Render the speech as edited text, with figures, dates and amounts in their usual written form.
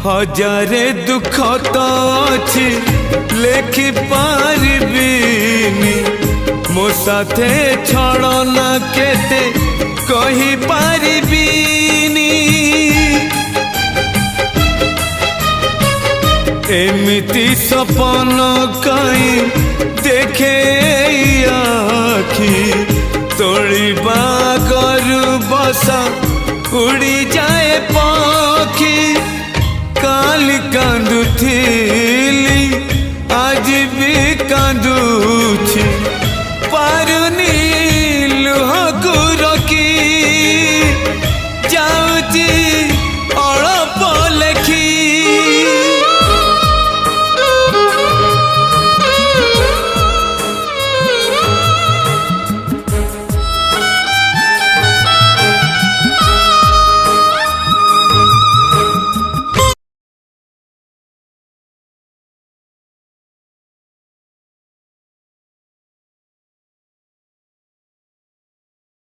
हजारे दुख तो अच्छी लेखि पारिबिनी मो साथे छड़ना केते कही पारिबिनी एमिति सपन कई देखे आखी तोड़ीबा करू बसा उड़ी जाए पाखी काली कांदुथिली आज भी कांदू